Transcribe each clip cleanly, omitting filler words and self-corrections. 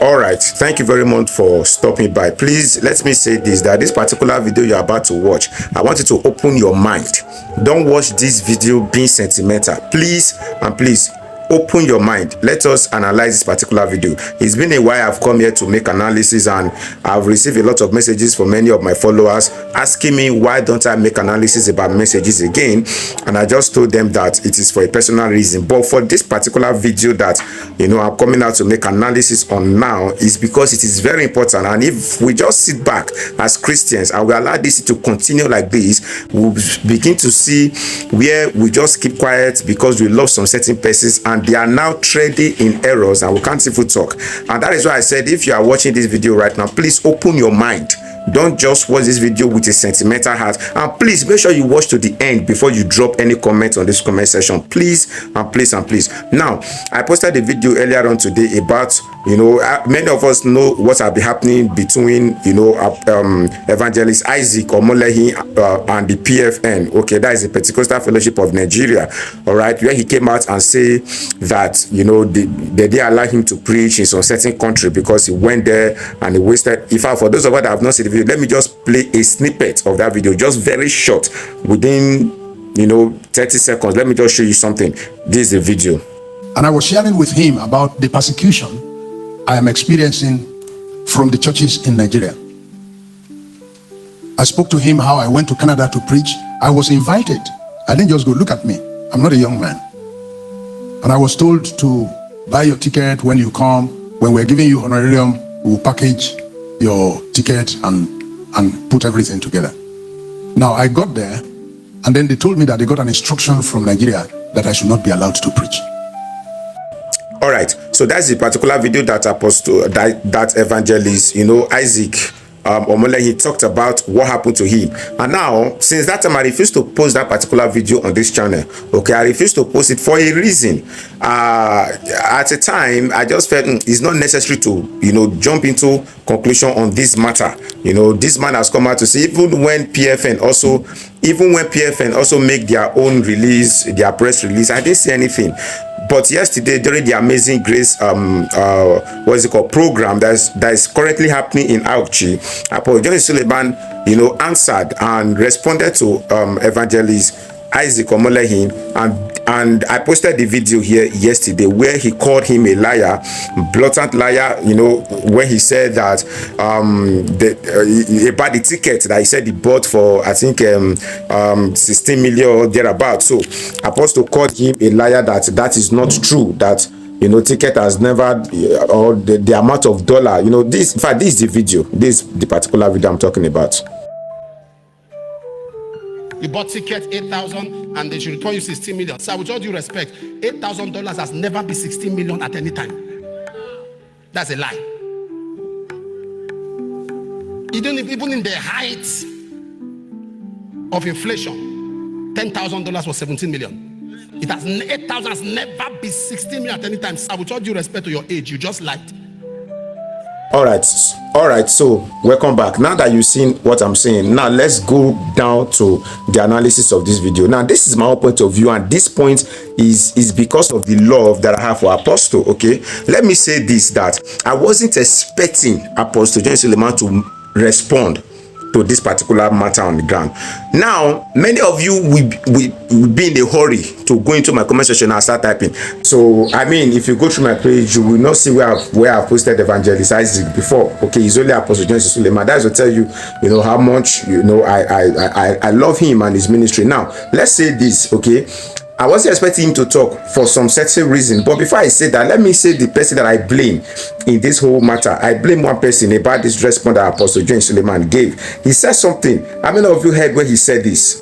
All right, thank you very much for stopping by. Please let me say this, that this particular video you're about to watch, I want you to open your mind. Don't watch this video being sentimental. Please and please open your mind. Let us analyze this particular video. It's been a while I've come here to make analysis, and I've received a lot of messages from many of my followers asking me why don't I make analysis about messages again, and I just told them that it is for a personal reason. But for this particular video that I'm coming out to make analysis on now is because it is very important. And if we just sit back as Christians and we allow this to continue like this, we'll begin to see where we just keep quiet because we love some certain persons and they are now trading in errors and we can't even talk. And that is why I said, if you are watching this video right now, please open your mind. Don't just watch this video with a sentimental heart, and please make sure you watch to the end before you drop any comment on this comment section. Please and please and please. Now, I posted a video earlier on today about many of us know what have been happening between evangelist Isaac Omolehin and the PFN. Okay, that is the Pentecostal Fellowship of Nigeria. All right, where he came out and say that they didn't allow him to preach in some certain country because he went there and he wasted. In fact, for those of us that have not seen the video, let me just play a snippet of that video, just very short, within 30 seconds. Let me just show you something. This is the video. And I was sharing with him about the persecution I am experiencing from the churches in Nigeria. I spoke to him how I went to Canada to preach. I was invited. I didn't just go. Look at me. I'm not a young man. And I was told to buy your ticket when you come. When we're giving you honorarium, we'll package your ticket and put everything together. Now I got there, and then they told me that they got an instruction from Nigeria that I should not be allowed to preach. All right, so that's the particular video that apostle, that evangelist, Isaac Omolehin talked about what happened to him. And now, since that time, I refused to post that particular video on this channel. Okay, I refused to post it for a reason. At the time, I just felt it's not necessary to, jump into conclusion on this matter. This man has come out to say, even when PFN also make their own release, their press release, I didn't see anything. But yesterday, during the Amazing Grace, program that is currently happening in Auchi, Apostle SULEMAN, answered and responded to evangelist Isaac Omolehin, and I posted the video here yesterday where he called him a liar, blatant liar, when he said that about the ticket that he said he bought for, I think 16 million or thereabout. So Apostle called him a liar, that is not true, that ticket has never, or the amount of dollar, this, in fact, this is the video, this is the particular video I'm talking about. You bought ticket 8,000 and they should return you 16 million. So with all due respect, $8,000 has never been 16 million at any time. That's a lie. Even in the height of inflation, $10,000 was 17 million. 8,000 has never been 16 million at any time. So with all due respect to your age, you just lied. All right, so welcome back. Now that you've seen what I'm saying, now let's go down to the analysis of this video. Now, this is my own point of view, and this point is because of the love that I have for Apostle. Okay, let me say this, that I wasn't expecting Apostle SULEMAN to respond to this particular matter on the ground. Now, many of you will be in a hurry to go into my comment section and start typing. So, I mean, if you go through my page, you will not see where I've posted Evangelist Isaac before. Okay, it's only Apostle SULEMAN. That will tell you, how much, I love him and his ministry. Now, let's say this, okay? I wasn't expecting him to talk for some certain reason, but before I say that, let me say the person that I blame in this whole matter. I blame one person about this response that Apostle SULEMAN gave. He said something. How many of you heard when he said this?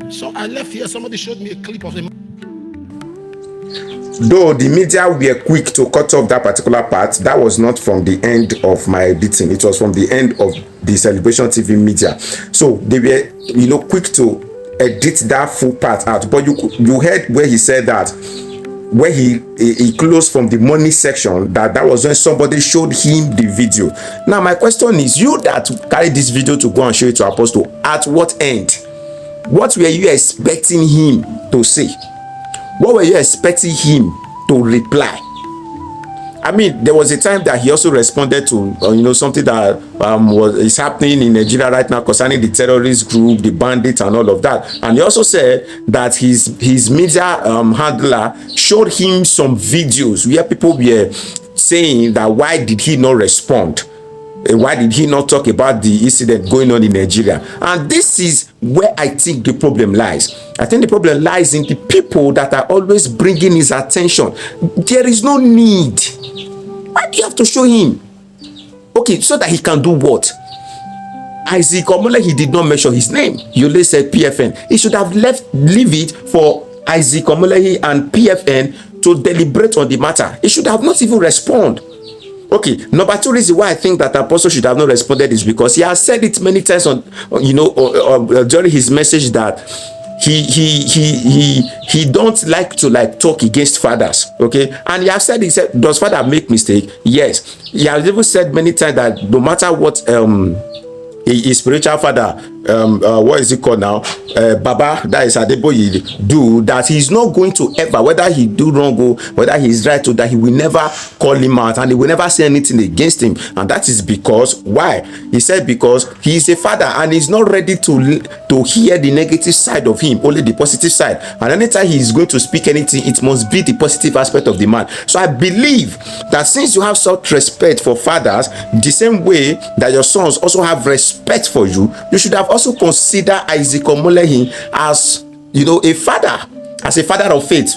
So I left here, somebody showed me a clip of him. Though the media were quick to cut off that particular part, that was not from the end of my editing. It was from the end of the Celebration TV media. So they were, quick to edit that full part out. But you heard where he said that when he closed from the money section, that was when somebody showed him the video. Now my question is, you that carried this video to go and show it to Apostle, at what end? What were you expecting him to say? What were you expecting him to reply. I mean, there was a time that he also responded to, something that is happening in Nigeria right now concerning the terrorist group, the bandits, and all of that. And he also said that his media handler showed him some videos where people were saying that why did he not respond? Why did he not talk about the incident going on in Nigeria? And this is where I think the problem lies. I think the problem lies in the people that are always bringing his attention. There is no need. Why do you have to show him? Okay, so that he can do what? Isaac Omolehin, he did not mention his name. You only said PFN. He should have leave it for Isaac Omolehin and PFN to deliberate on the matter. He should have not even responded. Okay, number two reason why I think that Apostle should have not responded is because he has said it many times on, during his message that he don't like to talk against fathers. Okay, and he said, does father make mistake? Yes. He has even said many times that no matter what his spiritual father, what is it called now, Baba, that is Adeboye, do, that he's not going to ever, whether he do wrong or whether he's right, or that he will never call him out and he will never say anything against him. And that is because, why? He said because he is a father and he's not ready to hear the negative side of him, only the positive side. And anytime he is going to speak anything, it must be the positive aspect of the man. So I believe that since you have such respect for fathers, the same way that your sons also have respect for you, you should have also consider Isaac Omolehin as, a father, as a father of faith,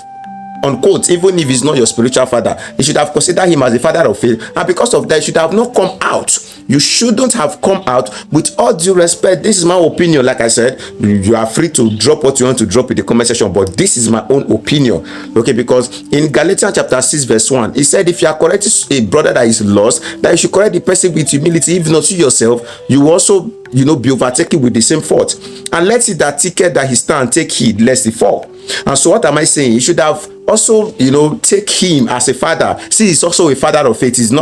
unquote, even if he's not your spiritual father. You should have considered him as a father of faith, and because of that, you should have not come out. You shouldn't have come out. With all due respect, this is my opinion. Like I said, you are free to drop what you want to drop in the comment section, but this is my own opinion. Okay, because in Galatians chapter 6 verse 1, he said, if you are correcting a brother that is lost, that you should correct the person with humility. If not you yourself, you also be overtaken with the same fault. And let's see that ticket that he stand, take heed lest he fall. And so what am I saying? You should have also, take him as a father. See, he's also a father of faith. Isaac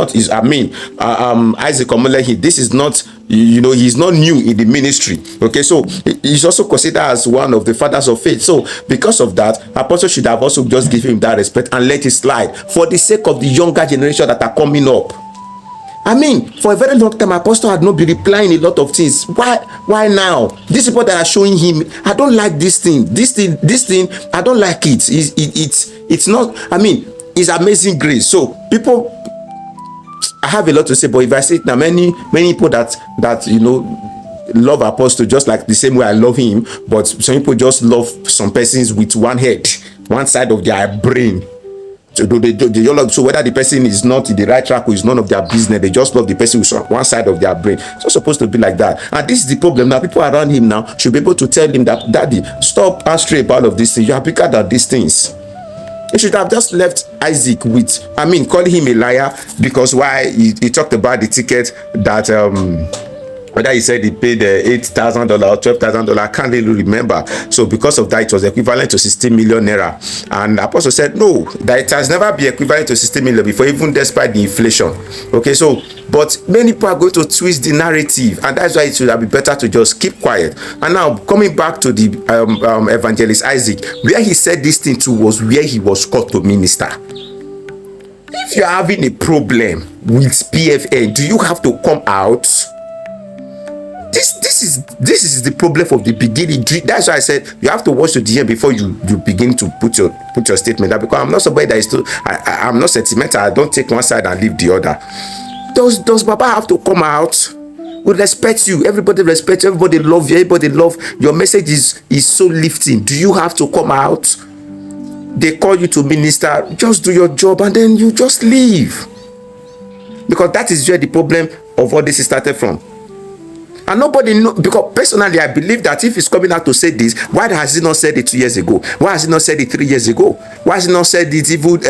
Omolehin, this is not, he's not new in the ministry. Okay, so he's also considered as one of the fathers of faith. So because of that, Apostle should have also just given him that respect and let it slide for the sake of the younger generation that are coming up. I mean, for a very long time, Apostle had not been replying a lot of things. Why now? These people that are showing him, I don't like this thing, I don't like it. It's not, I mean, it's amazing grace. So people, I have a lot to say, but if I say it now, many people that love Apostle just like the same way I love him, but some people just love some persons with one head, one side of their brain. So whether the person is not in the right track or is none of their business, they just love the person with one side of their brain. It's not supposed to be like that. And this is the problem now. People around him now should be able to tell him that, Daddy, stop answering about all of these things. You are bigger than these things. He should have just left Isaac with, calling him a liar, because why he talked about the ticket that whether he said he paid $8,000 or $12,000, I can't really remember. So because of that, it was equivalent to 60 million naira. And Apostle said, no, that it has never been equivalent to 60 million before, even despite the inflation. Okay, so, but many people are going to twist the narrative, and that's why it should have been better to just keep quiet. And now, coming back to the evangelist Isaac, where he said this thing to was where he was called to minister. If you're having a problem with PFN, do you have to come out? This is the problem from the beginning. That's why I said you have to watch the DM before you begin to put your statement out, because I'm not somebody that is too, I'm not sentimental. I don't take one side and leave the other. Does Baba have to come out? We respect you. Everybody respect you. Everybody love you. Everybody love your message is so lifting. Do you have to come out? They call you to minister. Just do your job and then you just leave. Because that is where the problem of all this is started from. And nobody know, because personally I believe that if he's coming out to say this, why has he not said it 2 years ago? Why has he not said it 3 years ago? Why has he not said it even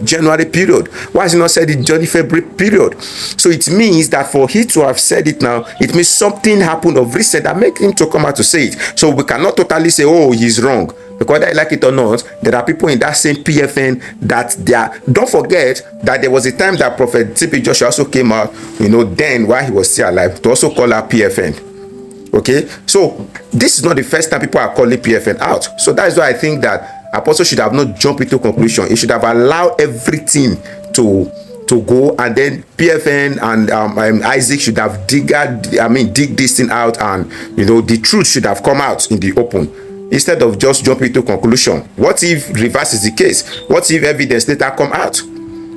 January period? Why has he not said it January, February period? So it means that for he to have said it now, it means something happened of recent that make him to come out to say it. So we cannot totally say, oh, he's wrong. Because whether I like it or not, there are people in that same PFN that they are. Don't forget that there was a time that Prophet TP Joshua also came out, then while he was still alive, to also call out PFN. Okay, so this is not the first time people are calling PFN out. So that's why I think that Apostle should have not jumped into conclusion. He should have allowed everything to go, and then PFN and Isaac should have dig this thing out, and the truth should have come out in the open, instead of just jumping to conclusion. What if reverse is the case? What if evidence later come out?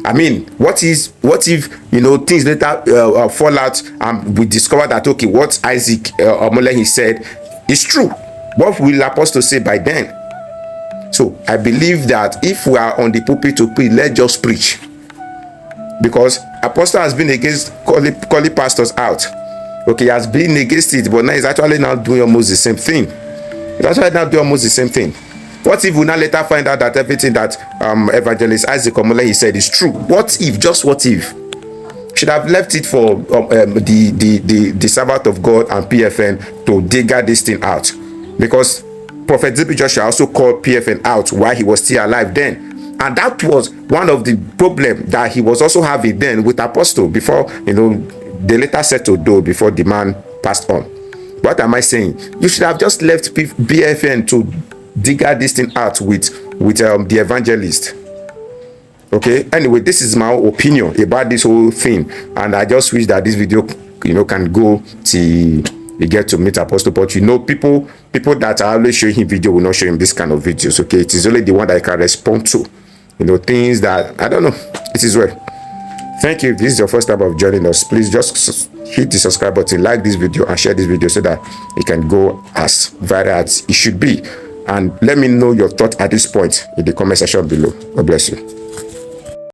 I mean, what if things later fall out, and we discover that, okay, what Isaac omolehin said is true? What will Apostle say by then? So I believe that if we are on the pulpit to preach, let's just preach. Because Apostle has been against calling pastors out. Okay, he has been against it, but now he's actually now doing almost the same thing. What if we now later find out that everything that Evangelist Isaac omolehin said is true? What if? Just what if? Should have left it for the servant of God and PFN to dig this thing out, because Prophet ZB Joshua also called PFN out while he was still alive then. And that was one of the problems that he was also having then with Apostle, before they later settled though, before the man passed on. What am I saying? You should have just left PFN to dig this thing out with the evangelist. Okay, anyway, this is my opinion about this whole thing, and I just wish that this video can go to you get to meet Apostle. But people that are always showing him video will not show him this kind of videos. Okay, it is only the one that I can respond to. Things that I don't know. It is well. Thank you. If this is your first time of joining us, please just hit the subscribe button, like this video, and share this video so that it can go as viral as it should be. And let me know your thoughts at this point in the comment section below. God bless you.